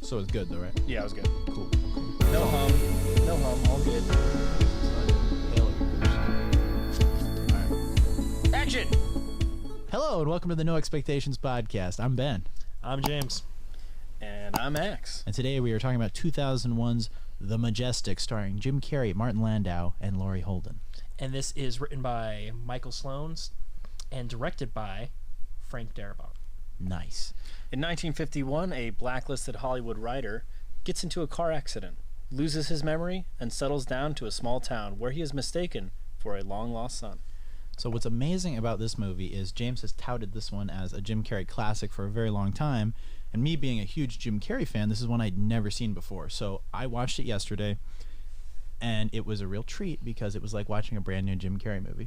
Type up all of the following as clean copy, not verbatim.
So it's good though, right? Yeah, it was good. Cool. No hum, all good. Action! Hello and welcome to the No Expectations podcast. I'm Ben. I'm James. And I'm Max. And today we are talking about 2001's The Majestic, starring Jim Carrey, Martin Landau, and Laurie Holden. And this is written by Michael Sloan and directed by Frank Darabont. Nice. In 1951, a blacklisted Hollywood writer gets into a car accident, loses his memory, and settles down to a small town where he is mistaken for a long-lost son. So what's amazing about this movie is James has touted this one as a Jim Carrey classic for a very long time, and me being a huge Jim Carrey fan, this is one I'd never seen before. So I watched it yesterday, and it was a real treat because it was like watching a brand new Jim Carrey movie.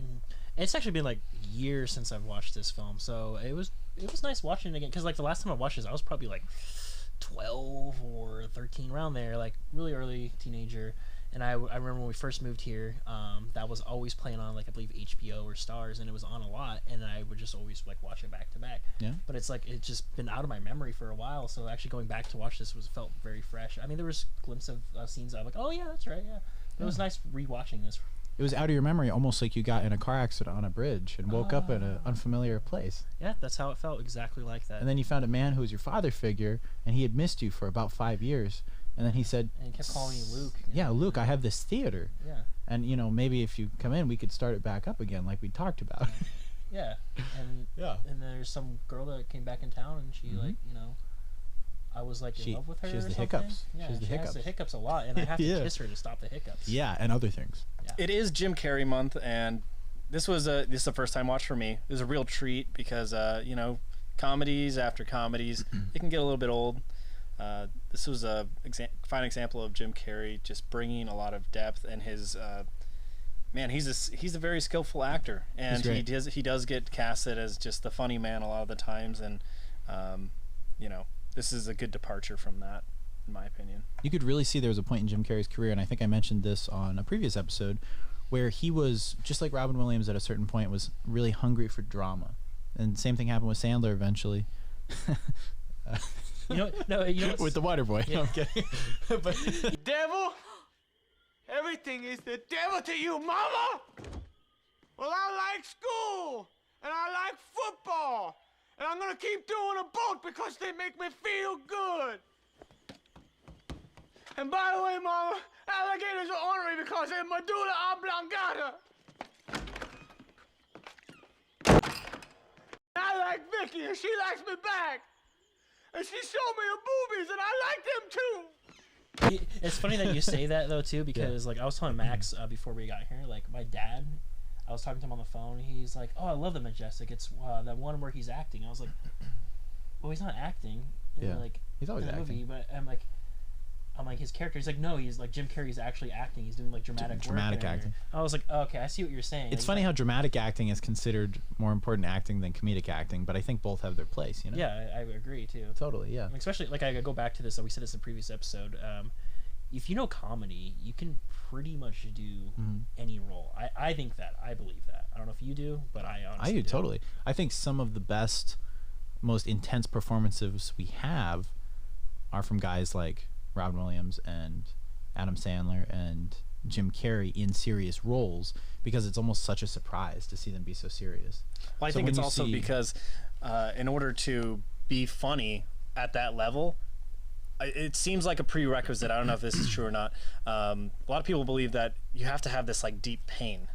It's actually been like years since I've watched this film, so it was nice watching it again. Because like the last time I watched this, I was probably like 12 or 13, around there, like really early teenager. And I remember when we first moved here, that was always playing on, like, I believe HBO or Stars, and it was on a lot, and I would just always like watch it back to back. Yeah. But it's like it's just been out of my memory for a while, so actually going back to watch this felt very fresh. I mean, there was glimpses of scenes I'm like, oh yeah, that's right, yeah. It was nice rewatching this. It was out of your memory, almost like you got in a car accident on a bridge and woke up in an unfamiliar place. Yeah, that's how it felt, exactly like that. And then you found a man who was your father figure, and he had missed you for about 5 years. And then he said... And he kept calling me Luke. Yeah, Luke, I have this theater. Yeah. And, you know, maybe if you come in, we could start it back up again like we talked about. Yeah. And and there's some girl that came back in town, and she, like, you know... I was like in love with her. She has or the something. hiccups. Yeah, she has the she hiccups. has the hiccups a lot, and I have to kiss her to stop the hiccups. Yeah, and other things. Yeah. It is Jim Carrey month, and this is the first time watch for me. It was a real treat because you know, comedies after comedies, it can get a little bit old. This was a fine example of Jim Carrey just bringing a lot of depth, and his man, he's a very skillful actor, and he does get casted as just the funny man a lot of the times, and you know, this is a good departure from that, in my opinion. You could really see there was a point in Jim Carrey's career, and I think I mentioned this on a previous episode, where he was, just like Robin Williams at a certain point, was really hungry for drama. And same thing happened with Sandler eventually. You know with the water boy. Yeah. No, I'm kidding. But Devil? Everything is the devil to you, mama? Well, I like school, and I like football, and I'm gonna keep doing them both because they make me feel good. And by the way, mama, alligators are ornery because they're medulla oblongata. I like Vicky, and she likes me back. And she showed me her boobies, and I like them too. It's funny that you say that though too, because like I was telling Max before we got here, like my dad, I was talking to him on the phone. He's like, "Oh, I love the Majestic. It's that one where he's acting." I was like, "Well, he's not acting." Yeah, like he's always in the acting. movie, but I'm like his character. He's like, no, he's like Jim Carrey's actually acting. He's doing like dramatic acting. I was like, okay, I see what you're saying. It's funny how dramatic acting is considered more important acting than comedic acting, but I think both have their place. You know? Yeah, I agree too. Totally. Yeah. Especially like I go back to this. We said this in a previous episode. If you know comedy, you can pretty much do any role. I think that. I believe that. I don't know if you do, but I honestly do. Totally. I think some of the best, most intense performances we have are from guys like Robin Williams and Adam Sandler and Jim Carrey in serious roles, because it's almost such a surprise to see them be so serious. Well, I think it's also because in order to be funny at that level, it seems like a prerequisite. I don't know if this is true or not. A lot of people believe that you have to have this like deep pain.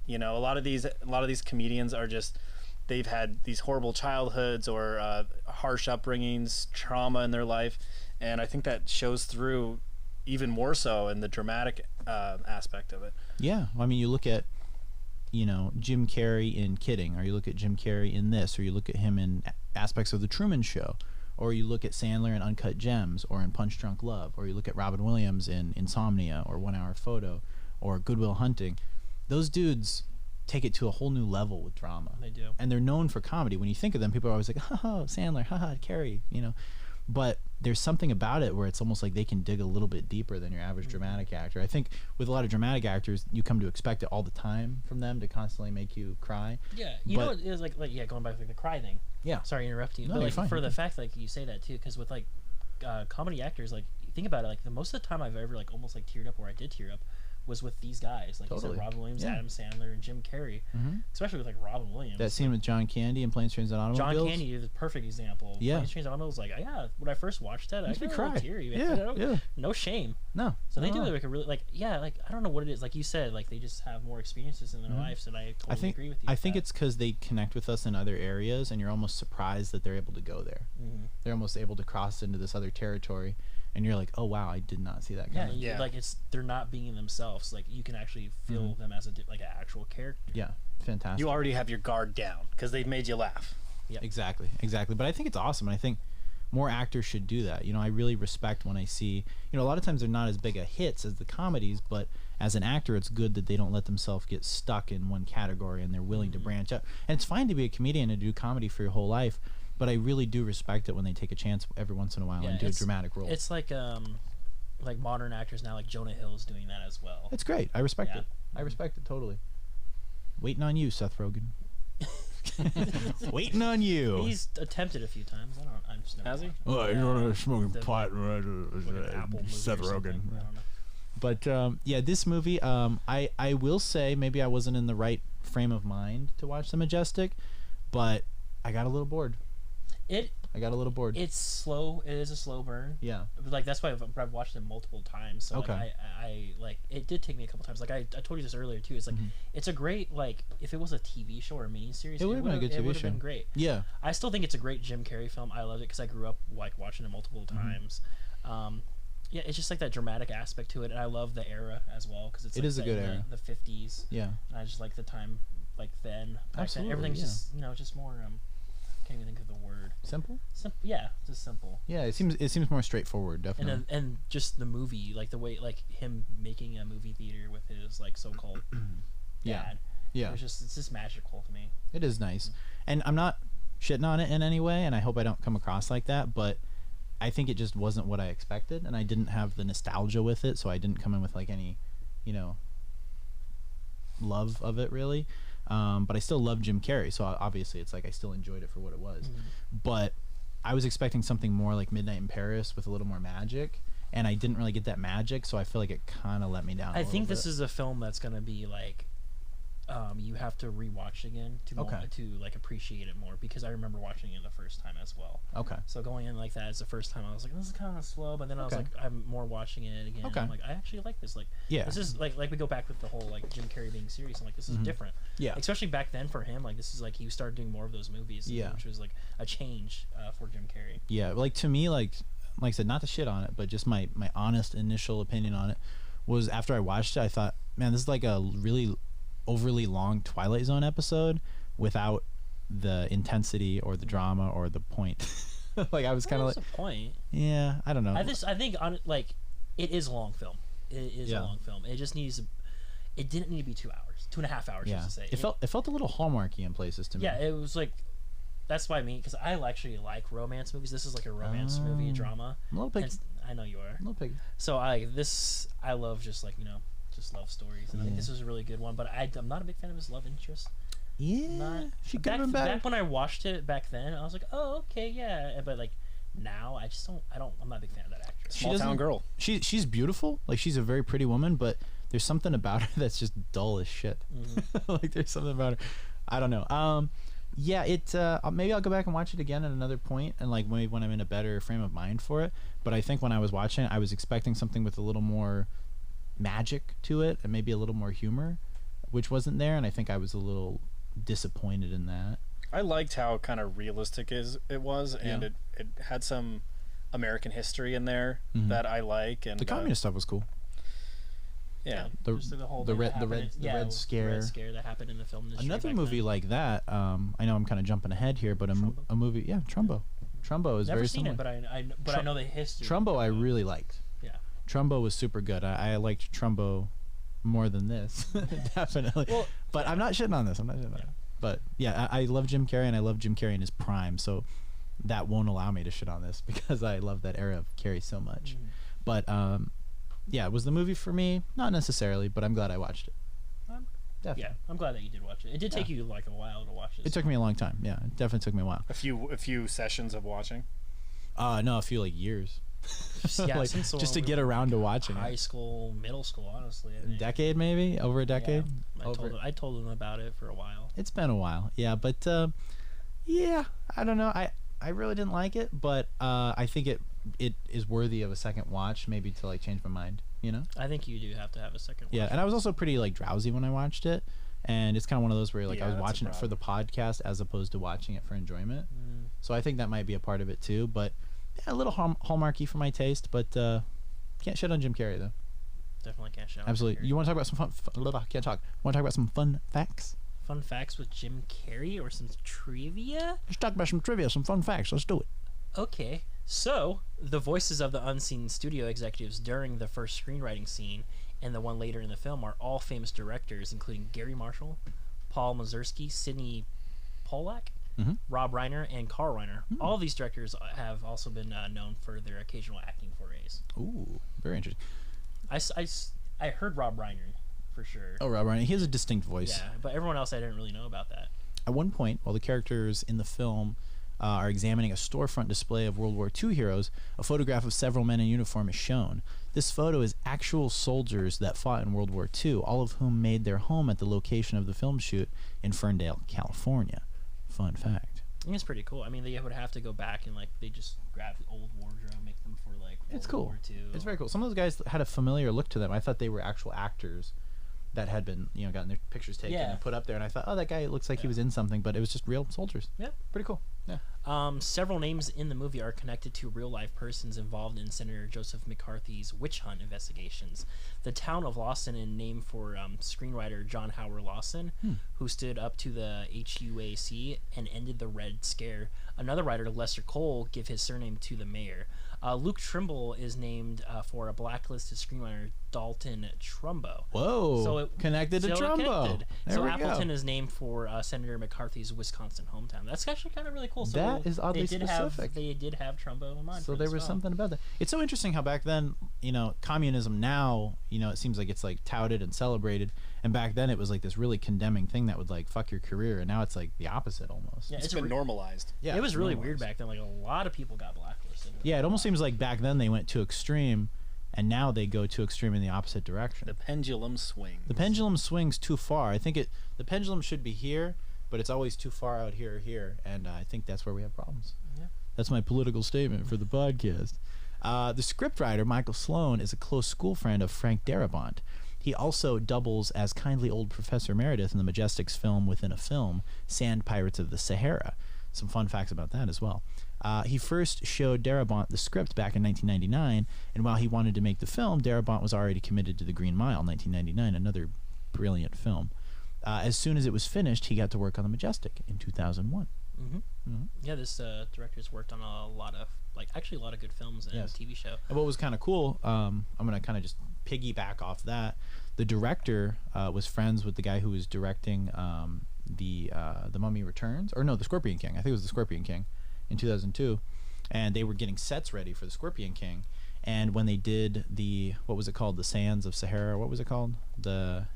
You know, a lot of these comedians are just, they've had these horrible childhoods or harsh upbringings, trauma in their life, and I think that shows through even more so in the dramatic aspect of it. Yeah, I mean, you look at, you know, Jim Carrey in Kidding, or you look at Jim Carrey in this, or you look at him in aspects of The Truman Show, or you look at Sandler in Uncut Gems, or in Punch Drunk Love, or you look at Robin Williams in Insomnia, or 1 Hour Photo, or Good Will Hunting. Those dudes take it to a whole new level with drama. They do. And they're known for comedy. When you think of them, people are always like, oh, Sandler, haha, Carrey, you know. But there's something about it where it's almost like they can dig a little bit deeper than your average dramatic actor. I think with a lot of dramatic actors, you come to expect it all the time from them to constantly make you cry. Yeah, you know, it was like going back to the cry thing. Yeah. Sorry to interrupt you. No, but you're like fine. for the fact like you say that too, because with like comedy actors, like think about it, like the most of the time I've ever like almost like teared up, or I did tear up, was with these guys, like Totally. you said, Robin Williams, Yeah. Adam Sandler, and Jim Carrey, especially with like Robin Williams. That scene with John Candy in Planes, Trains, and Automobiles. John Candy is a perfect example. Yeah. Planes, Trains, and Automobiles, like when I first watched that, I Makes me got a little cry. teary. Yeah. No shame. No. So they no, do no. like a really like I don't know what it is, like you said, like they just have more experiences in their lives, and I totally agree with you. I think it's because they connect with us in other areas, and you're almost surprised that they're able to go there. They're almost able to cross into this other territory, and you're like, oh wow, I did not see that coming. Yeah, like they're not being themselves. Like you can actually feel them as like an actual character. Yeah, fantastic. You already have your guard down because they've made you laugh. Exactly. But I think it's awesome, and I think more actors should do that. I really respect when I see, a lot of times they're not as big a hits as the comedies, but as an actor, it's good that they don't let themselves get stuck in one category and they're willing to branch out. And it's fine to be a comedian and do comedy for your whole life, but I really do respect it when they take a chance every once in a while and do a dramatic role. It's like modern actors now, like Jonah Hill's doing that as well. It's great. I respect it. I respect it totally. Waiting on you, Seth Rogen. Waiting on you. He's attempted a few times. I'm just never. Has he? Well, you know, smoking pot, like an Apple movie Seth or something. Rogen. I don't know. But this movie, I will say maybe I wasn't in the right frame of mind to watch The Majestic, but I got a little bored. I got a little bored. It's slow. It is a slow burn. Yeah. Like that's why I've watched it multiple times. So Okay. like, I like it did take me a couple times. Like I told you this earlier too. It's like it's a great like if it was a TV show or a miniseries, It would've been a good TV It would have show. been great. Yeah. I still think it's a great Jim Carrey film. I loved it because I grew up like watching it multiple times. Yeah, it's just like that dramatic aspect to it, and I love the era as well because it's It like is a good era. The 50s. Yeah. And I just like the time like then. Back Absolutely, then. Everything's yeah. just just more. Can't even think of the word. Simple. Yeah, just simple. Yeah, it seems more straightforward, definitely. And just the movie, like the way like him making a movie theater with his like so-called Yeah. dad. Yeah. It's just magical to me. It is nice. And I'm not shitting on it in any way, and I hope I don't come across like that, but I think it just wasn't what I expected, and I didn't have the nostalgia with it, so I didn't come in with like any, love of it really. But I still love Jim Carrey, so obviously it's like I still enjoyed it for what it was. But I was expecting something more like Midnight in Paris with a little more magic, and I didn't really get that magic, so I feel like it kind of let me down. I think this is a film that's gonna be like you have to rewatch again to to like appreciate it more, because I remember watching it the first time as well. Okay. So going in like that as the first time, I was like, this is kind of slow, but then I was like, I'm more watching it again. Okay. I'm like, I actually like this. Like, Yeah. this is like we go back with the whole like Jim Carrey being serious. I'm like, this is different. Yeah. Especially back then for him, like this is like he started doing more of those movies. Yeah. Which was like a change for Jim Carrey. Yeah, like to me, like I said, not to shit on it, but just my honest initial opinion on it was after I watched it, I thought, man, this is like a really overly long Twilight Zone episode without the intensity or the drama or the point. Like I was kind of like, what's the point? yeah, I don't know. I think on like it is a long film. It is Yeah. a long film. It just needs. It didn't need to be 2 hours, 2.5 hours. Yeah, Just to say. it felt a little Hallmarky in places to me. Yeah, it was like. That's why because I actually like romance movies. This is like a romance movie, a drama. I'm a little picky. I know you are. A little piggy. So I love just like just love stories, and I think this was a really good one. But I'm not a big fan of his love interest. Yeah, she could have been better. Back when I watched it back then, I was like, oh okay, yeah. But like now, I just I'm not a big fan of that actress. Small town girl. She's beautiful. Like she's a very pretty woman, but there's something about her that's just dull as shit. Like there's something about her. I don't know. Yeah, maybe I'll go back and watch it again at another point, and like maybe when I'm in a better frame of mind for it. But I think when I was watching it, I was expecting something with a little more magic to it and maybe a little more humor, which wasn't there, and I think I was a little disappointed in that. I liked how kind of realistic it was, and Yeah. it had some American history in there that I like, and The communist stuff was cool. yeah. Just the whole the thing red that the happened red scare. Red scare that happened in the film industry. Another back movie then. like that. I know I'm kind of jumping ahead here, but a movie. Yeah, Trumbo. Trumbo is Never very seen similar. it, but I know the history. Trumbo I really liked. Yeah. Trumbo was super good. I liked Trumbo more than this, definitely. Well, but I'm not shitting on this. I'm not shitting on it. But yeah, I love Jim Carrey, and I love Jim Carrey in his prime. So that won't allow me to shit on this because I love that era of Carrey so much. But yeah, was the movie for me? Not necessarily, but I'm glad I watched it. Definitely. Yeah, I'm glad that you did watch it. It did take you like a while to watch this. It took me a long time. Yeah, it definitely took me a while. A few sessions of watching. No, a few like years. Yeah, like, since just to we get were around to watching high it. school, middle school, honestly. I think. Decade maybe? Over a decade? Yeah, I told him about it for a while. It's been a while. Yeah, but yeah, I don't know. I really didn't like it, but I think it is worthy of a second watch, maybe to like change my mind, you know? I think you do have to have a second watch. Yeah, and I was also pretty like drowsy when I watched it, and it's kind of one of those where like Yeah, I was that's a watching it for the podcast as opposed to watching it for enjoyment. So I think that might be a part of it too, but yeah, a little hallmarky for my taste, but can't shit on Jim Carrey though. Definitely can't show. Absolutely. You want to talk about some can't talk. Want to talk about some fun facts? Fun facts with Jim Carrey or some trivia? Let's talk about some trivia, some fun facts. Let's do it. Okay. So, the voices of the unseen studio executives during the first screenwriting scene and the one later in the film are all famous directors, including Gary Marshall, Paul Mazursky, Sidney Pollack, Rob Reiner, and Carl Reiner. All of these directors have also been known for their occasional acting forays. Ooh, very interesting. I heard Rob Reiner, for sure. Oh, Rob Reiner. He has a distinct voice. Yeah, but everyone else I didn't really know about that. At one point, while the characters in the film are examining a storefront display of World War II heroes, a photograph of several men in uniform is shown. This photo is actual soldiers that fought in World War II, all of whom made their home at the location of the film shoot in Ferndale, California. Fun fact. I think it's pretty cool. I mean, they would have to go back and, like, they just grab the old wardrobe, make them for, like, It's World cool. War II. It's very cool. Some of those guys had a familiar look to them. I thought they were actual actors that had been, gotten their pictures taken and put up there, and I thought, oh, that guy looks like he was in something, but it was just real soldiers. Yeah. Pretty cool. Yeah. Several names in the movie are connected to real-life persons involved in Senator Joseph McCarthy's witch hunt investigations. The town of Lawson is named for screenwriter John Howard Lawson, who stood up to the HUAC and ended the Red Scare. Another writer, Lester Cole, gave his surname to the mayor. Luke Trimble is named for a blacklisted screenwriter, Dalton Trumbo. Whoa. So it connected to Trumbo. Connected. There So we Appleton go. is named for Senator McCarthy's Wisconsin hometown. That's actually kind of really cool. So That is oddly they specific. They did have Trumbo in mind. So for there this was film. something about that. It's so interesting how back then, communism now, it seems like it's like touted and celebrated, and back then it was like this really condemning thing that would like fuck your career, and now it's like the opposite almost. Yeah, It's been normalized. Yeah, it was it's really normalized. weird back then. Like a lot of people got blacklisted. Yeah, it almost seems like back then they went too extreme, and now they go too extreme in the opposite direction. The pendulum swings. The pendulum swings too far. I think the pendulum should be here, but it's always too far out here or here, and I think that's where we have problems. Yeah. That's my political statement for the podcast. The scriptwriter, Michael Sloan, is a close school friend of Frank Darabont. He also doubles as kindly old Professor Meredith in the Majestic's film within a film, Sand Pirates of the Sahara. Some fun facts about that as well. He first showed Darabont the script back in 1999, and while he wanted to make the film, Darabont was already committed to The Green Mile, 1999, another brilliant film. As soon as it was finished, he got to work on The Majestic in 2001. Yeah, this director's worked on a lot of good films and Yes. TV show. And what was kind of cool, I'm going to kind of just piggyback off that. The director was friends with the guy who was directing the Mummy Returns, or no, the Scorpion King. I think it was the Scorpion King in 2002, and they were getting sets ready for the Scorpion King. And when they did what was it called? The Sands of Sahara. What was it called? The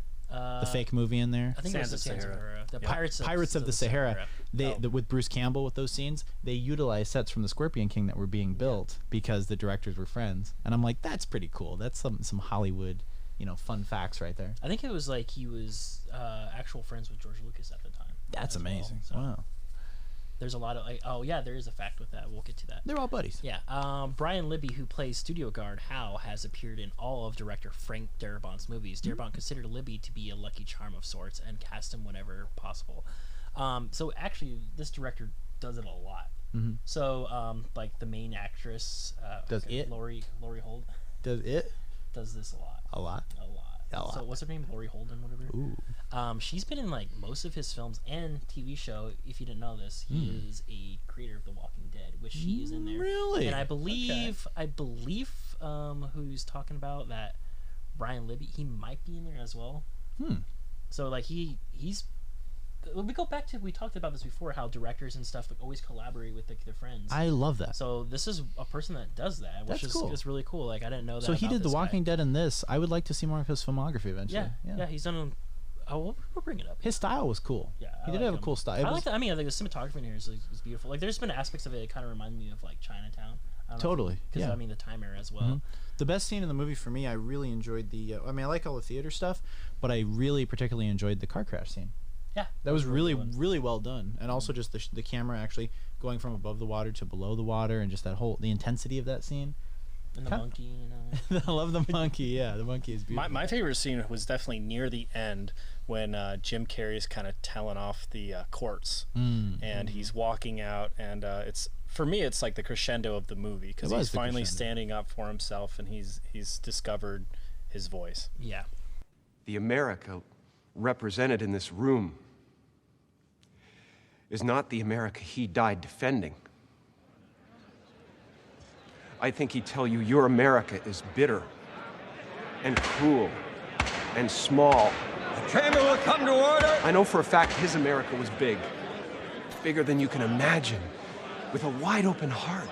fake movie in there. I think Sands it was the of Sands of Sahara. Sahara. The Yeah. Pirates of the Sahara. They Oh. with Bruce Campbell with those scenes, they utilized sets from the Scorpion King that were being built because the directors were friends. And I'm like, that's pretty cool. That's some Hollywood, fun facts right there. I think it was like he was actual friends with George Lucas at the time. That's as well. amazing. So Wow. There's a lot of there is a fact with that. We'll get to that. They're all buddies. Yeah, Brian Libby, who plays studio guard Hal, has appeared in all of director Frank Darabont's movies. Darabont considered Libby to be a lucky charm of sorts and cast him whenever possible. So actually, this director does it a lot. So, like the main actress, Does it? Lori Holden Does it? does this a lot. A lot. A lot. So what's her name? Lori Holden, whatever. Ooh. She's been in like most of his films and TV show. If you didn't know this, he is a creator of The Walking Dead, which she is in there. Really? And I believe who's talking about that, Brian Libby, he might be in there as well. So like he's. We go back to, we talked about this before, how directors and stuff like always collaborate with like their friends. I love that. So this is a person that does that, which That's is cool. is really cool. Like I didn't know that. So he about did The this Walking guy. Dead in this. I would like to see more of his filmography eventually. Yeah, he's done. We'll bring it up. His style was cool. Yeah, He did like have a him. cool style. I think the cinematography in here is beautiful. Like, there's been aspects of it that kind of remind me of like Chinatown. Totally. Because Yeah. I mean the timer as well. Mhm. The best scene in the movie for me, I really enjoyed I mean, I like all the theater stuff, but I really particularly enjoyed the car crash scene. Yeah, That was a really, good one. really well done, and also just the camera actually going from above the water to below the water, and just the intensity of that scene. And the Huh. monkey, you know. I love the monkey. Yeah, the monkey is beautiful. My favorite scene was definitely near the end when Jim Carrey is kind of telling off the courts, and he's walking out, and it's for me it's like the crescendo of the movie because It was he's the finally crescendo. standing up for himself, and he's discovered his voice. Yeah. The America represented in this room is not the America he died defending. I think he'd tell you your America is bitter and cruel and small. The chamber will come to order. I know for a fact his America was big. Bigger than you can imagine. With a wide open heart.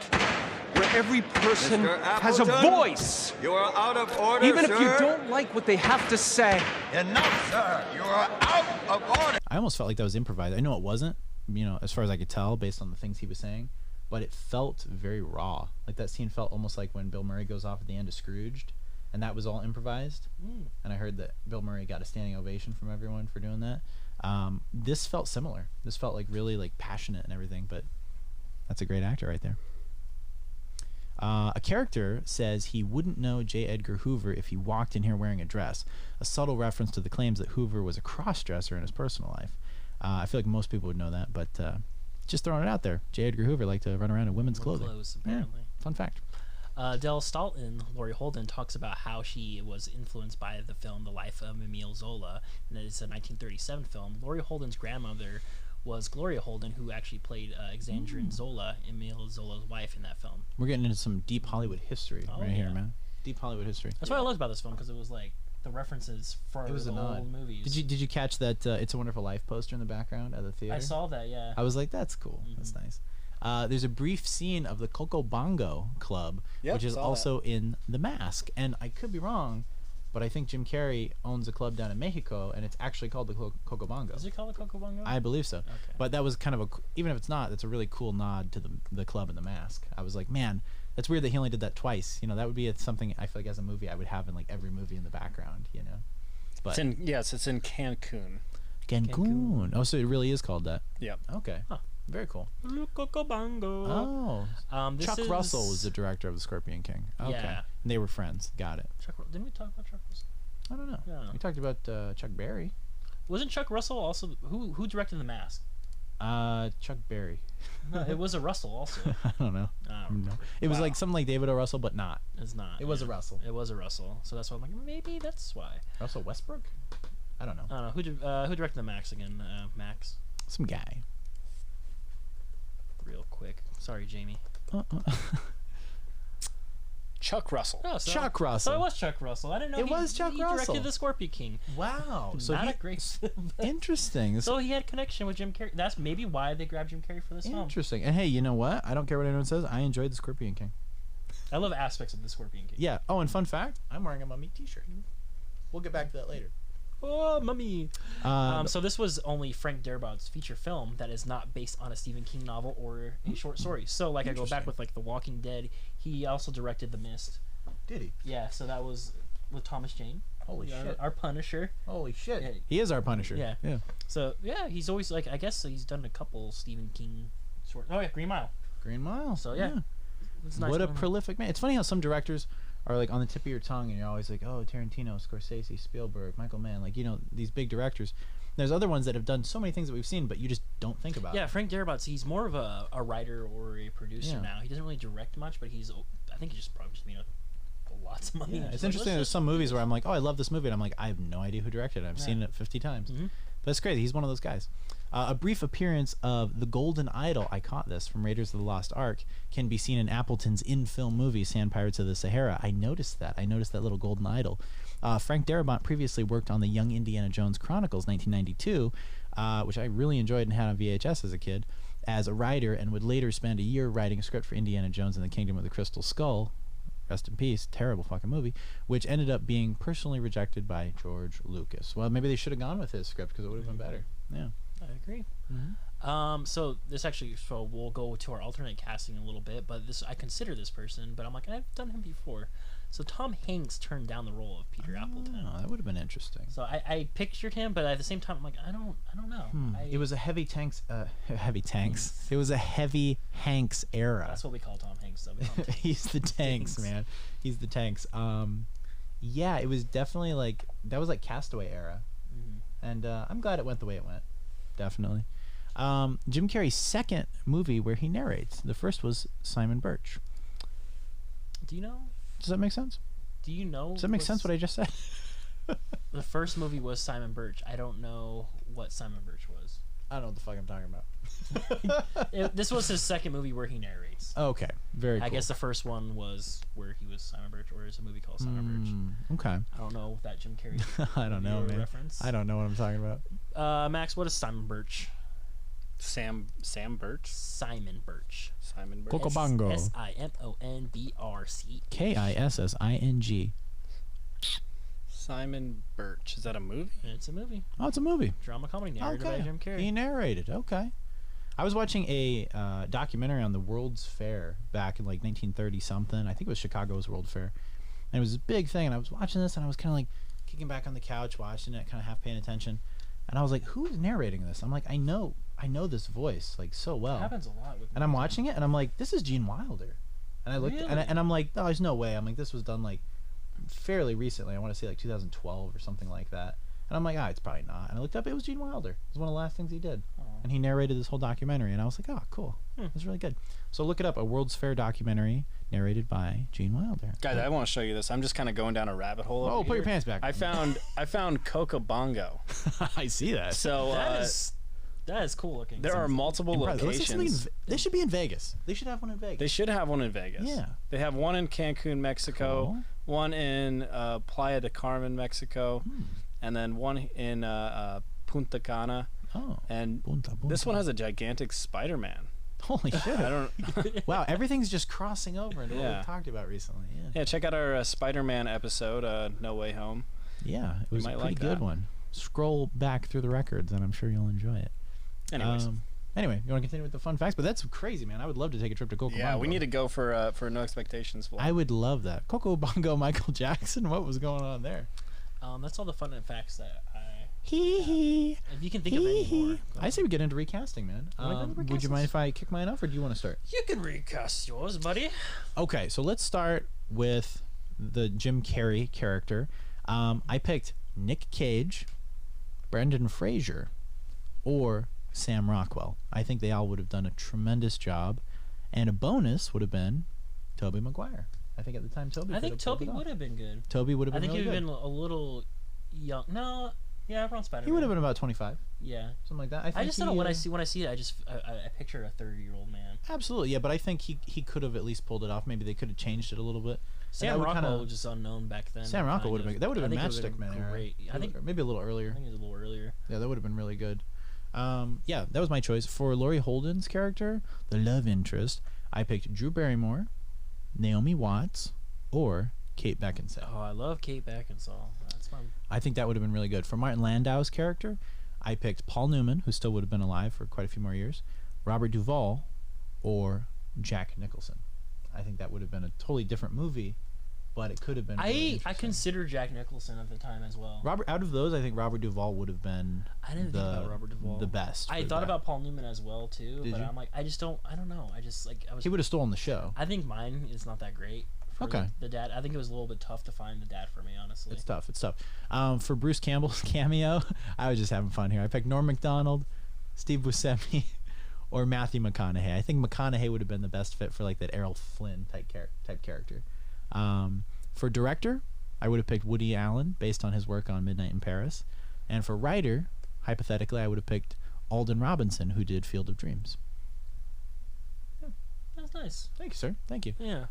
Where every person Mr. has a Appleton, voice. You are out of order, Even sir. if you don't like what they have to say. Enough, sir. You are out of order. I almost felt like that was improvised. I know it wasn't, as far as I could tell based on the things he was saying, but it felt very raw. Like that scene felt almost like when Bill Murray goes off at the end of Scrooged, and that was all improvised. And I heard that Bill Murray got a standing ovation from everyone for doing that. This felt similar. This felt like really like passionate and everything, but that's a great actor right there. A character says he wouldn't know J. Edgar Hoover if he walked in here wearing a dress, a subtle reference to the claims that Hoover was a cross-dresser in his personal life. I feel like most people would know that, but just throwing it out there. J. Edgar Hoover liked to run around in women's clothing. Clothes, apparently. Yeah, fun fact. Del Stahlton, Laurie Holden, talks about how she was influenced by the film The Life of Emile Zola, and it's a 1937 film. Laurie Holden's grandmother was Gloria Holden, who actually played Alexandrine Zola, Emile Zola's wife, in that film. We're getting into some deep Hollywood history Oh, right here, yeah. man. Deep Hollywood history. That's what I loved about this film, because it was like the references for It was the a nod. old movies. Did you catch that It's a Wonderful Life poster in the background at the theater? I saw that, yeah. I was like, that's cool. That's nice. There's a brief scene of the Coco Bongo Club, Yep, which is saw also in The Mask. And I could be wrong, but I think Jim Carrey owns a club down in Mexico, and it's actually called the Coco Bongo. Is it called the Coco Bongo? I believe so. Okay. But that was kind of even if it's not, that's a really cool nod to the club and The Mask. I was like, man, that's weird that he only did that twice. That would be something I feel like as a movie I would have in like every movie in the background. But It's in Cancun. Cancun. Oh, so it really is called that. Yep. Okay. Huh. Very cool. Coco Bongo. Oh. This Chuck is- Russell was the director of The Scorpion King. Okay. Yeah. And they were friends. Got it. Didn't we talk about Chuck Russell? I don't know. Yeah. We talked about Chuck Berry. Wasn't Chuck Russell also who directed The Mask? Chuck Berry. No, it was a Russell also. I don't know. I don't remember. It was Wow. like something like David O. Russell, but not. It's not. It was a Russell. It was a Russell. So that's why I'm like, maybe that's why. Russell Westbrook? I don't know. I don't know. Who directed The Max again? Max. Some guy. Real quick. Sorry, Jamie. Chuck Russell. Oh, so, Chuck Russell. So it was Chuck Russell. I didn't know It was Chuck he Russell. directed The Scorpion King. Wow. So Not he, a great. interesting. So he had a connection with Jim Carrey. That's maybe why they grabbed Jim Carrey for this film. Interesting. And hey, you know what? I don't care what anyone says. I enjoyed The Scorpion King. I love aspects of The Scorpion King. Yeah. Oh, and fun fact, I'm wearing a Mummy t-shirt. We'll get back to that later. Oh, mummy. So this was only Frank Darabont's feature film that is not based on a Stephen King novel or a short story. So like I go back with like The Walking Dead. He also directed The Mist. Did he? Yeah, so that was with Thomas Jane. Holy shit. Our Punisher. Holy shit. Yeah. He is our Punisher. Yeah. Yeah. So yeah, he's always like I guess he's done a couple Stephen King short. Oh yeah, Green Mile. Green Mile. So yeah. It's nice What a going on. prolific man. It's funny how some directors are like on the tip of your tongue and you're always like, oh, Tarantino, Scorsese, Spielberg, Michael Mann, like, these big directors. There's other ones that have done so many things that we've seen, but you just don't think about. Yeah, Frank Darabont, he's more of a writer or a producer Yeah. now. He doesn't really direct much, but I think he just probably just made lots of money. Yeah, Just it's like, interesting. let's There's just some do movies this. where I'm like, oh, I love this movie, and I'm like, I have no idea who directed it. I've seen it 50 times. But it's crazy. He's one of those guys. A brief appearance of the Golden Idol, I caught this, from Raiders of the Lost Ark, can be seen in Appleton's in-film movie, Sand Pirates of the Sahara. I noticed that. I noticed that little Golden Idol. Frank Darabont previously worked on the Young Indiana Jones Chronicles, 1992, which I really enjoyed and had on VHS as a kid, as a writer, and would later spend a year writing a script for Indiana Jones and the Kingdom of the Crystal Skull. Rest in peace. Terrible fucking movie, which ended up being personally rejected by George Lucas. Well, maybe they should have gone with his script because it would have been better. Yeah. I agree. So this actually, so we'll go to our alternate casting in a little bit, but I consider this person, but I'm like, I've done him before. So Tom Hanks turned down the role of Peter Appleton. Oh, that would have been interesting. So I pictured him, but at the same time, I'm like, I don't know. It was a heavy tanks. It was a heavy Hanks era. That's what we call Tom Hanks. Though. We call him He's the tanks, man. He's the tanks. Yeah, it was definitely like that was like Castaway era, and I'm glad it went the way it went. Definitely. Jim Carrey's second movie where he narrates. The first was Simon Birch. Do you know? Does that make sense? Do you know? Does that make sense what I just said? The first movie was Simon Birch. I don't know what Simon Birch was. I don't know what the fuck I'm talking about. This was his second movie where he narrates. Okay, very cool. I guess the first one was where he was Simon Birch, or is a movie called Simon Birch. Okay. I don't know that Jim Carrey. I don't know, man. Reference. I don't know what I'm talking about. Max, what is Simon Birch? Sam Birch. Simon Birch. Simon Birch. Cocobongo. SIMONBRC. KISSING. Simon Birch. Is that a movie? It's a movie. Oh, it's a movie. Drama comedy narrated by Jim Carrey. He narrated. Okay. I was watching a documentary on the World's Fair back in like 1930 something. I think it was Chicago's World Fair, and it was a big thing. And I was watching this, and I was kind of like kicking back on the couch, watching it, kind of half paying attention. And I was like, "Who is narrating this?" I'm like, "I know this voice like so well." It happens a lot with. And I'm watching it, and I'm like, "This is Gene Wilder." And I looked, Really? and I'm like, "No, there's no way." I'm like, "This was done like fairly recently. I want to say like 2012 or something like that." And I'm like, it's probably not. And I looked up, it was Gene Wilder. It was one of the last things he did. Oh. And he narrated this whole documentary. And I was like, cool. It was really good. So look it up, a World's Fair documentary narrated by Gene Wilder. Guys, I want to show you this. I'm just kind of going down a rabbit hole. Oh, over put here. your pants back. I found Coca Bongo. I see that. So that is cool looking. there are multiple locations. They should be in Vegas. They should have one in Vegas. They should have one in Vegas. Yeah. They have one in Cancun, Mexico. Cool. One in Playa del Carmen, Mexico. And then one in Punta Cana. Oh. And this one has a gigantic Spider-Man. Holy shit. I don't. Wow, everything's just crossing over into what Yeah. we've talked about recently. Yeah. Yeah, check out our Spider-Man episode, No Way Home. Yeah, it was a might pretty like good that. one. Scroll back through the records, and I'm sure you'll enjoy it. Anyways. Anyway, you want to continue with the fun facts? But that's crazy, man. I would love to take a trip to Coco Yeah, Bongo. we need to go for No Expectations. I would love that. Coco Bongo, Michael Jackson. What was going on there? That's all the fun facts that I. Hee hee. If you can think of any more. I say we get into recasting, man. Wanna go into Would you mind recastings? if I kick mine off, or do you want to start? You can recast yours, buddy. Okay, so let's start with the Jim Carrey character. I picked Nick Cage, Brendan Fraser, or Sam Rockwell. I think they all would have done a tremendous job, and a bonus would have been Tobey Maguire. I think at the time Tobey. I think Toby would have been good. Toby would have I been. think he really would have good. been a little young. No, yeah, around Spider-Man. He would have been about 25, Yeah. something like that. I just don't know when I see it. I picture a 30-year-old man. Absolutely, yeah, but I think he could have at least pulled it off. Maybe they could have changed it a little bit. Sam would Rockwell kinda- was just unknown back then. Sam Rockwell would have been. That would have been I think it Majestic, would've man. been era. Great. I think maybe a little earlier. it was a little earlier. Yeah, that would have been really good. Yeah, that was my choice. For Laurie Holden's character, the love interest, I picked Drew Barrymore, Naomi Watts, or Kate Beckinsale. Oh, I love Kate Beckinsale. That's my. I think that would have been really good. For Martin Landau's character, I picked Paul Newman, who still would have been alive for quite a few more years, Robert Duvall, or Jack Nicholson. I think that would have been a totally different movie, but it could have been. Really I interesting. consider Jack Nicholson at the time as well. Robert, out of those, I think Robert Duvall would have been. I didn't think about Robert Duvall. The best. I for thought that. about Paul Newman as well too, Did but you? I'm like, I don't know. I just like I was. He would have stolen the show. I think mine is not that great. For Okay. The dad. I think it was a little bit tough to find the dad for me, honestly. It's tough. It's tough. For Bruce Campbell's cameo, I was just having fun here. I picked Norm Macdonald, Steve Buscemi, or Matthew McConaughey. I think McConaughey would have been the best fit for like that Errol Flynn type character. For director, I would have picked Woody Allen based on his work on Midnight in Paris. And for writer, hypothetically, I would have picked Alden Robinson, who did Field of Dreams. That's nice. Thank you, sir. Thank you. Yeah.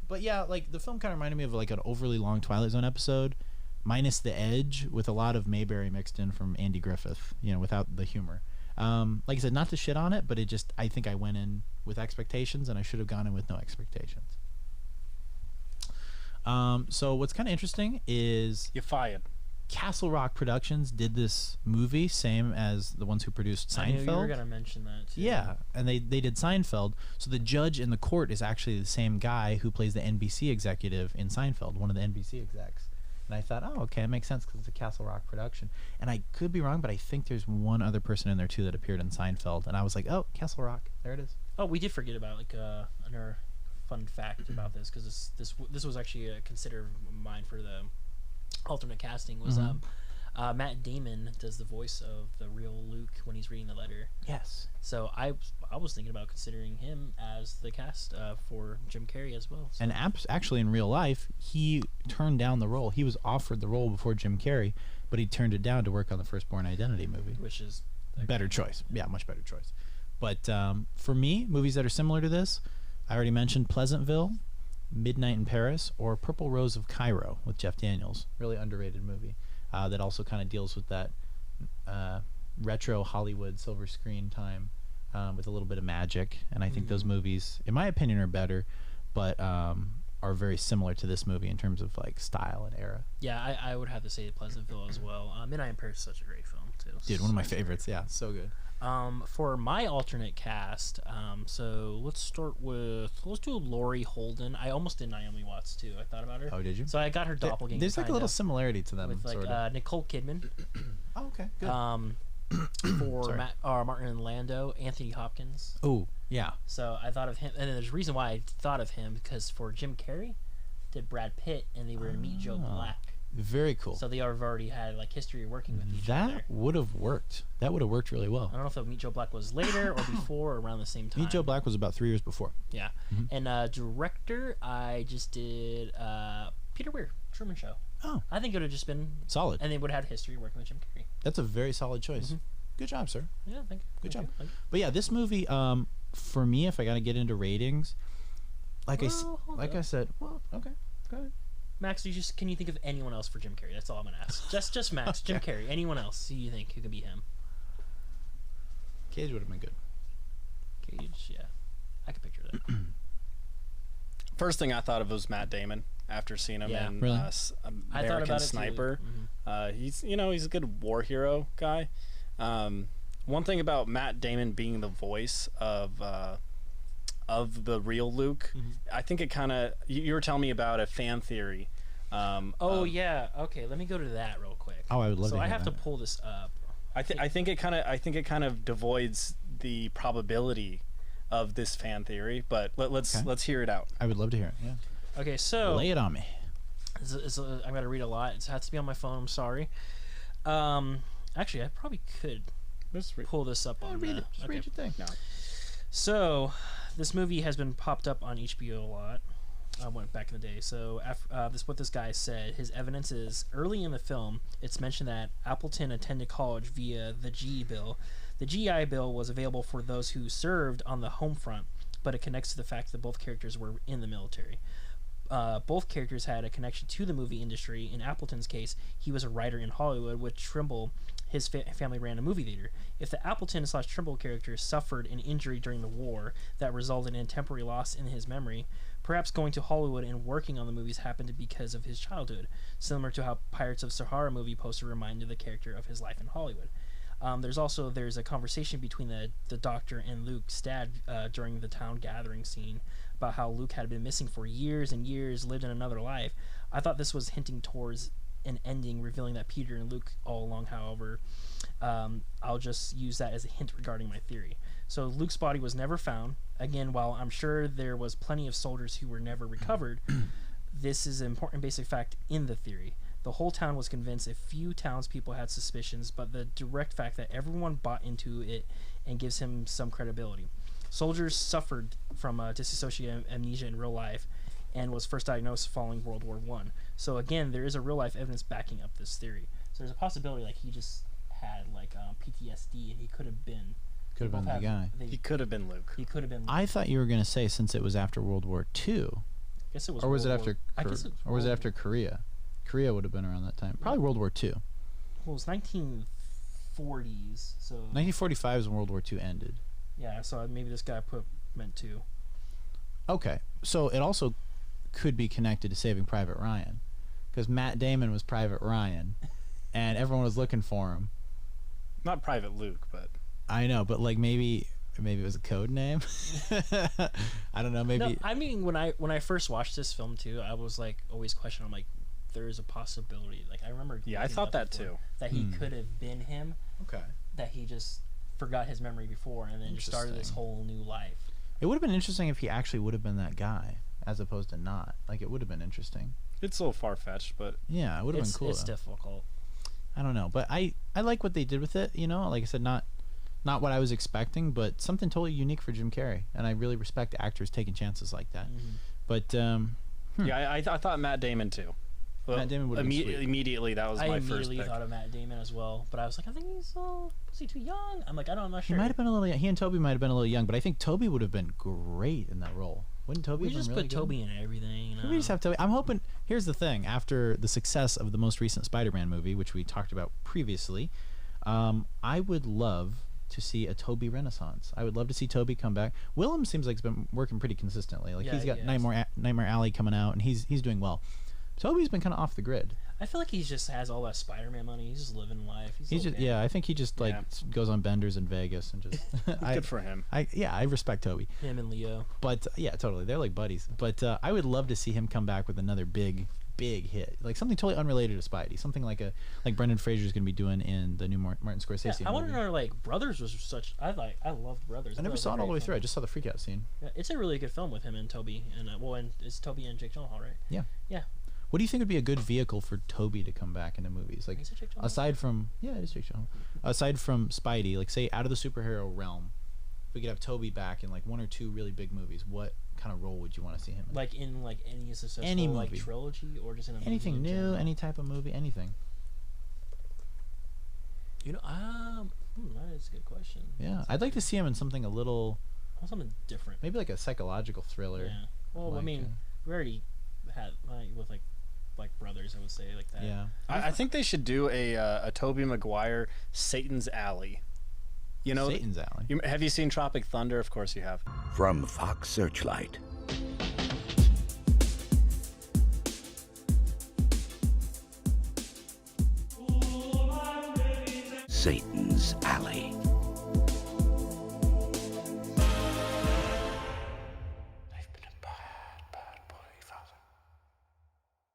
But yeah, like the film kind of reminded me of like an overly long Twilight Zone episode, minus the edge, with a lot of Mayberry mixed in from Andy Griffith, without the humor. Like I said, not to shit on it, but I think I went in with expectations, and I should have gone in with no expectations. So what's kind of interesting is You fired. Castle Rock Productions did this movie, same as the ones who produced Seinfeld. I knew you were gonna mention that too. Yeah, and they did Seinfeld. So the judge in the court is actually the same guy who plays the NBC executive in Seinfeld, one of the NBC execs. And I thought, oh, okay, it makes sense because it's a Castle Rock production. And I could be wrong, but I think there's one other person in there too that appeared in Seinfeld. And I was like, oh, Castle Rock, there it is. Oh, we did forget about another fun fact about this, because this was actually considered mine for the alternate casting was Matt Damon does the voice of the real Luke when he's reading the letter. Yes. So I was thinking about considering him as the cast for Jim Carrey as well. So. And actually, in real life, he turned down the role. He was offered the role before Jim Carrey, but he turned it down to work on the First Born Identity movie. Which is better choice. Yeah, much better choice. But for me, movies that are similar to this, I already mentioned Pleasantville, Midnight in Paris, or Purple Rose of Cairo with Jeff Daniels. Really underrated movie that also kind of deals with that retro Hollywood silver screen time with a little bit of magic. And I think those movies, in my opinion, are better, but are very similar to this movie in terms of like style and era. Yeah, I would have to say Pleasantville as well. Midnight in Paris is such a great film too. Dude, one of my favorites. Yeah, so good. For my alternate cast, so let's do Laurie Holden. I almost did Naomi Watts too. I thought about her. Oh, did you? So I got her doppelganger. There's like a little similarity to them. with like sort of. Nicole Kidman. Oh, okay, good. For Martin and Lando, Anthony Hopkins. Oh, yeah. So I thought of him, and there's a reason why I thought of him, because for Jim Carrey, did Brad Pitt, and they were in Meet Joe Black. Very cool. So they have already had like history of working with each other. That would have worked. That would have worked really well. I don't know if the Meet Joe Black was later or before or around the same time. Meet Joe Black was about 3 years before. Yeah. And director, I just did Peter Weir, Truman Show. Oh. I think it would have just been Solid. And they would have had history working with Jim Carrey. That's a very solid choice. Good job, sir. Yeah, thank you. Good job. Thank you. But yeah, this movie, for me, if I got to get into ratings, like I said, well, okay, go ahead. Max, can you think of anyone else for Jim Carrey? That's all I'm gonna ask. Just Max, Jim Carrey. Anyone else who you think who could be him? Cage would have been good. Cage, yeah, I could picture that. First thing I thought of was Matt Damon after seeing him in Really? American Sniper. He's a good war hero guy. One thing about Matt Damon being the voice of the real Luke, I think it kind of, you were telling me about a fan theory. Yeah. Okay, let me go to that real quick. Oh, I would love to So I hear have that. to pull this up. I think it kind of devoids the probability of this fan theory, but let's hear it out. I would love to hear it. Yeah. Okay, so Lay it on me. I'm gonna read a lot. It has to be on my phone. I'm sorry. Actually, I probably could pull this up on. Read it. Just read your thing. No. So, this movie has been popped up on HBO a lot. Went back in the day. So, what this guy said, his evidence is early in the film. It's mentioned that Appleton attended college via the GI Bill. The GI Bill was available for those who served on the home front, but it connects to the fact that both characters were in the military. Both characters had a connection to the movie industry. In Appleton's case, he was a writer in Hollywood. With Trimble, his family ran a movie theater. If the Appleton/Trimble character suffered an injury during the war that resulted in a temporary loss in his memory, perhaps going to Hollywood and working on the movies happened because of his childhood, similar to how Pirates of Sahara movie poster reminded the character of his life in Hollywood. There's a conversation between the Doctor and Luke's dad during the town gathering scene about how Luke had been missing for years and years, lived in another life. I thought this was hinting towards an ending, revealing that Peter and Luke all along. However, I'll just use that as a hint regarding my theory. So Luke's body was never found. Again, while I'm sure there was plenty of soldiers who were never recovered, this is an important basic fact in the theory. The whole town was convinced. A few townspeople had suspicions, but the direct fact that everyone bought into it and gives him some credibility. Soldiers suffered from dissociative amnesia in real life and was first diagnosed following World War I. So again, there is a real life evidence backing up this theory. So there's a possibility like he just had like PTSD and he could have been the guy. He could have been Luke. He could have been Luke. I thought you were going to say since it was after World War II. I guess it was. Or was it World after? War, Or was it after Korea? Korea would have been around that time. Probably World War II. Well, it was 1940s. So 1945 is when World War II ended. yeah, so maybe this guy meant to. Okay, so it also could be connected to Saving Private Ryan, because Matt Damon was Private Ryan and everyone was looking for him. Not Private Luke, but I know, but like maybe it was a code name. I don't know. Maybe. No, I mean when I first watched this film too, I was like always questioning. I'm like, there is a possibility. Like I remember. yeah, I looking thought up that before, too. That he could have been him. Okay. That he just forgot his memory before and then just started this Interesting. whole new life. It would have been interesting if he actually would have been that guy, as opposed to not. Like it would have been interesting. It's a little far fetched, but Yeah, it would have been cool. It's though. difficult. I don't know, but I like what they did with it. You know, like I said, not what I was expecting, but something totally unique for Jim Carrey, and I really respect actors taking chances like that. But yeah, I thought Matt Damon too. Well, Matt Damon would have been sweet. immediately that was I my first immediately pick. thought of Matt Damon as well, but I was like, I think he's was he too young? I'm like, I'm not He sure. might have been a little. He and Toby might have been a little young, but I think Toby would have been great in that role. Wouldn't Toby We have been just really put good? Toby in everything. You know? We just have Toby. I'm hoping. Here's the thing: after the success of the most recent Spider-Man movie, which we talked about previously, I would love to see a Toby renaissance. I would love to see Toby come back. Willem seems like he's been working pretty consistently. Like Yeah, he's got he has. Nightmare Alley coming out, and he's doing well. Toby's been kind of off the grid. I feel like he just has all that Spider-Man money. He's just living life. He's just I think he just like Yeah. goes on benders in Vegas and just. Good for him. I respect Toby, him and Leo. but yeah, totally, they're like buddies. But I would love to see him come back with another big hit, like something totally unrelated to Spidey, something like Brendan Fraser's gonna be doing in the new Martin Scorsese Yeah, I want to movie. know like Brothers was such. I loved Brothers. I never saw it all the way through. I just saw the freakout scene. Yeah, it's a really good film with him and Toby and and it's Toby and Jake Gyllenhaal, right? Yeah. Yeah. What do you think would be a good vehicle for Toby to come back into movies? Like Is it Jake Gyllenhaal? aside from it is Jake Gyllenhaal. Aside from Spidey, like say out of the superhero realm, if we could have Toby back in like one or two really big movies, what kind of role would you want to see him in? Like in like any successful Any like movie. trilogy or just in a movie Anything in new, general? any type of movie, anything. You know, that is a good question. Yeah, I'd like to see him in something a little, I want something different. maybe like a psychological thriller. Yeah. Well, I Like, mean, we already had with like Brothers, I would say like that. Yeah. I think they should do a Tobey Maguire Satan's Alley. You know, Satan's Alley. have you seen Tropic Thunder? Of course you have. From Fox Searchlight. Satan's Alley.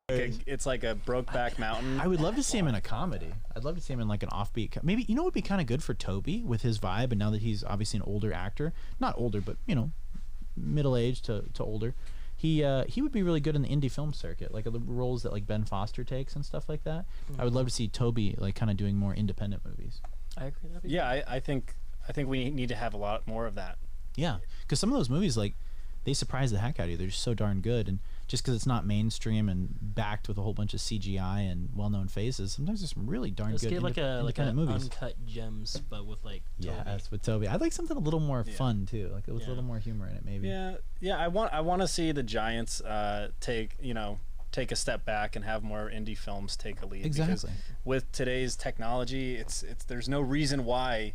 It's like a Brokeback Mountain. I would love to see him in a comedy. I'd love to see him in like an offbeat. Maybe you know what would be kind of good for Toby with his vibe, and now that he's obviously an older actor, not older, but you know, middle aged to older. He would be really good in the indie film circuit, like the roles that like Ben Foster takes and stuff like that. I would love to see Toby like kind of doing more independent movies. I agree. That'd be Yeah, I think we need to have a lot more of that. Yeah, because some of those movies like they surprise the heck out of you. They're just so darn good, and just because it's not mainstream and backed with a whole bunch of CGI and well-known faces, sometimes there's some really darn Let's good get like a independent movies. uncut gems, but with like Toby. Yes, with Toby. I'd like something a little more fun too, like with a Yeah. little more humor in it, maybe. Yeah. I want to see the Giants take a step back and have more indie films take a lead. Exactly. Because with today's technology, it's there's no reason why,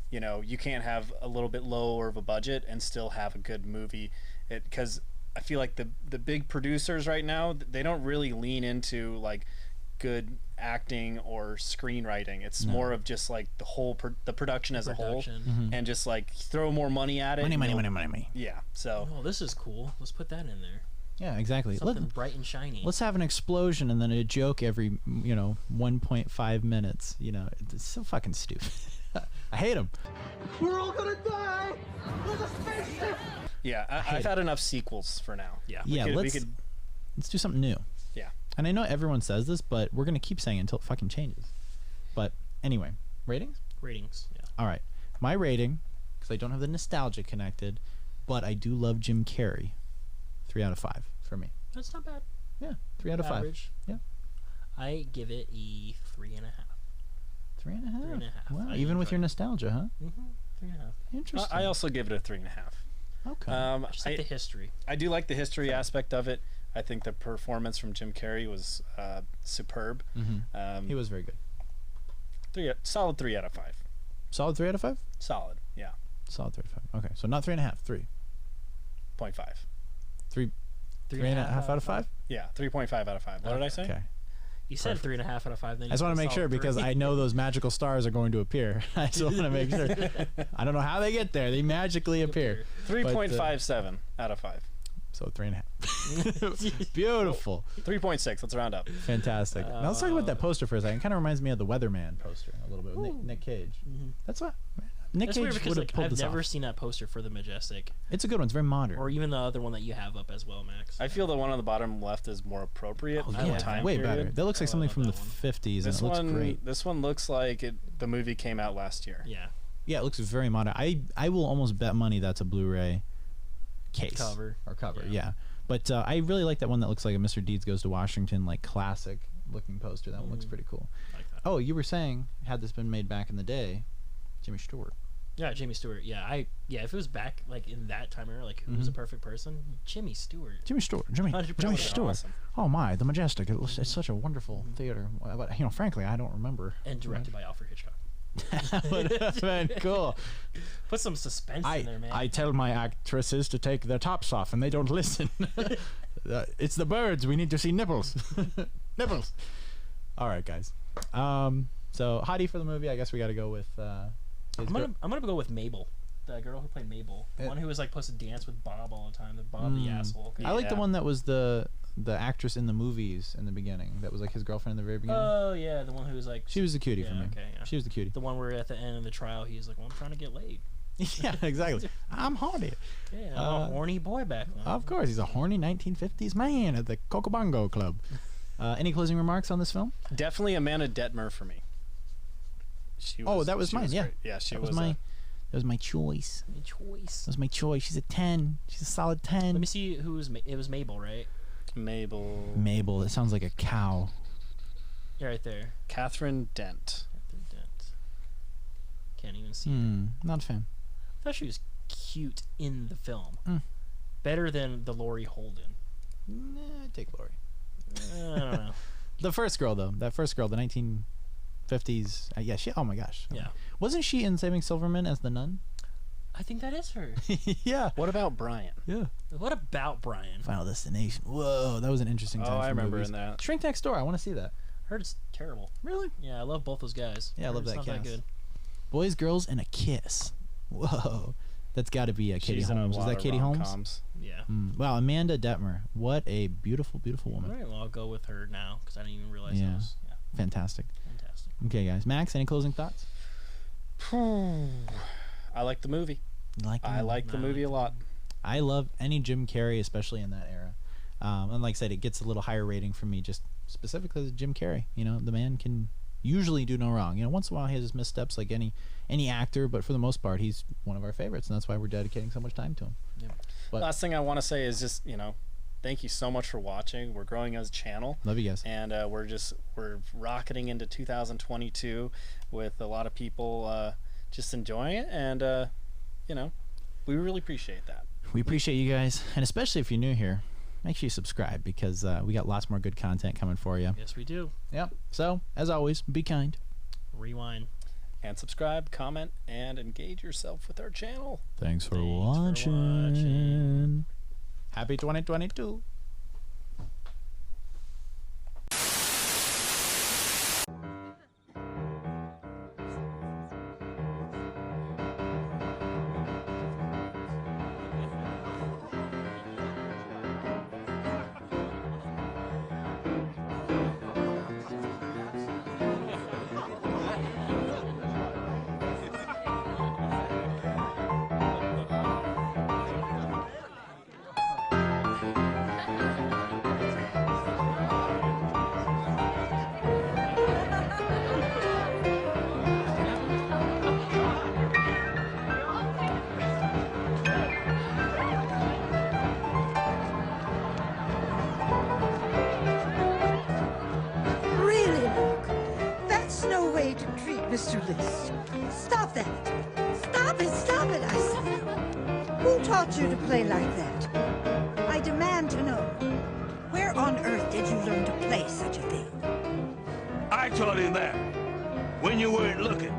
you can't have a little bit lower of a budget and still have a good movie. Because I feel like the big producers right now, they don't really lean into like good acting or screenwriting. It's more of just like the whole the production as a whole, and just like throw more money at it. Money. Yeah. So Oh, this is cool. Let's put that in there. Yeah, exactly. Something bright and shiny. Let's have an explosion and then a joke every 1.5 minutes. It's so fucking stupid. I hate them. We're all gonna die with a spaceship! yeah, I've had enough sequels for now. Yeah. Yeah, we let's could do something new. Yeah. And I know everyone says this, but we're gonna keep saying it until it fucking changes. But anyway, ratings. Ratings. Yeah. All right, my rating, because I don't have the nostalgia connected, but I do love Jim Carrey. 3 out of 5 for me. That's not bad. Yeah, 3 out of 5. Average. Yeah. I give it a 3.5. 3.5. 3.5. Wow, I even with enjoy your it. nostalgia, huh? 3.5. Interesting. I also give it a 3.5. Okay. Just like the history. I do like the history aspect of it. I think the performance from Jim Carrey was superb. He was very good. Solid 3 out of 5. Solid 3 out of 5. Solid, yeah. Solid 3 out of 5. Okay, so not 3.5. 3. 0.5. 3. 3.5 out of 5. Yeah, 3.5 out of 5. What did I say? Okay. You said 3.5 out of 5. Then I just want to make sure because I know those magical stars are going to appear. I just want to make sure. I don't know how they get there. They magically appear. 3.57 out of 5. So 3.5. Beautiful. 3.6. Let's round up. Fantastic. Now let's talk about that poster for a second. It kind of reminds me of the Weatherman poster a little bit with Nick Cage. That's what Nick That's Cage weird because would have like, pulled I've this never off. seen that poster for the Majestic, It's a good one. It's very modern. or even the other one that you have up as well, Max. I feel the one on the bottom left is more appropriate. Oh, for the yeah, time way period. better. That looks like Oh, I something love from the that one. 50s, and This it looks one, great. this one looks like the movie came out last year. Yeah. Yeah, it looks very modern. I will almost bet money that's a Blu-ray case Cover. or cover. Yeah. Yeah. But I really like that one that looks like a Mr. Deeds Goes to Washington, like classic looking poster. That one looks pretty cool. Like that. Oh, you were saying, had this been made back in the day, Jimmy Stewart. Yeah, Jimmy Stewart. Yeah, if it was back like in that time era, like who was a perfect person? Jimmy Stewart. Jimmy Stewart. Jimmy 100% Stewart. awesome. Oh my, the Majestic. It's such a wonderful theater. But frankly, I don't remember. And directed by Alfred Hitchcock. Would have been cool. Put some suspense in there, man. I tell my actresses to take their tops off, and they don't listen. It's the birds. We need to see nipples. Nipples. All right, guys. So hottie for the movie. I guess we got to go with. I'm gonna go with Mabel, the girl who played Mabel, the Yeah. one who was like supposed to dance with Bob all the time. The Bob the asshole. I like the Yeah. one that was the actress in the movies in the beginning. That was like his girlfriend in the very beginning. Oh yeah, the one who was like. She was the cutie for yeah, me. okay, yeah. She was the cutie. The one where at the end of the trial he's like, "Well, I'm trying to get laid." Yeah, exactly. I'm horny. Yeah, I'm a horny boy back then. Of course, he's a horny 1950s man at the Cocobongo Club. Any closing remarks on this film? Definitely Amanda Detmer for me. That was she mine. Yeah, great. Yeah, she that was. That was my choice. Any choice. That was my choice. She's a 10. She's a solid 10. Let me see who was. It was Mabel, right? Mabel. Mabel. It sounds like a cow. Yeah, right there. Catherine Dent. Catherine Dent. Can't even see. Not a fan. I thought she was cute in the film. Mm. Better than the Laurie Holden. Nah, I'd take Lori. I don't know. The first girl, though. That first girl, the 1950s. Yeah, she. Oh my gosh. Yeah. Wasn't she in Saving Silverman as the nun? I think that is her. Yeah. What about Brian? Yeah. What about Brian? Final Destination. Whoa, that was an interesting time. Oh, I for remember movies. in that. Shrink Next Door. I want to see that. Heard it's terrible. Really? Yeah, I love both those guys. Yeah, I love Heard that it's not cast. that good. Boys, Girls, and a Kiss. Whoa. That's got to be Katie She's in a Holmes. Is lot that of Katie Holmes? rom-coms. Yeah. Wow, Amanda Detmer. What a beautiful, beautiful All woman. right, well, I'll go with her now because I didn't even realize Yeah. that was Fantastic. fantastic. Okay, guys. Max, any closing thoughts? I like the movie. I like the movie a lot. I love any Jim Carrey, especially in that era. And like I said, it gets a little higher rating from me just specifically as Jim Carrey. The man can usually do no wrong. Once in a while he has his missteps like any actor, but for the most part he's one of our favorites, and that's why we're dedicating so much time to him. Yep. But Last thing I want to say is just, thank you so much for watching. We're growing as a channel. love you guys. And we're rocketing into 2022 with a lot of people just enjoying it, and we really appreciate that. We appreciate you guys, and especially if you're new here, make sure you subscribe because we got lots more good content coming for you. Yes, we do. Yep. So as always, be kind. Rewind. And subscribe, comment, and engage yourself with our channel. Thanks for Thanks for watching. watching. Happy 2022. Really, Luke? That's no way to treat Mr. List. Stop that. Stop it, I say. Who taught you to play like that? I demand to know. Where on earth did you learn to play such a thing? I taught him that when you weren't looking.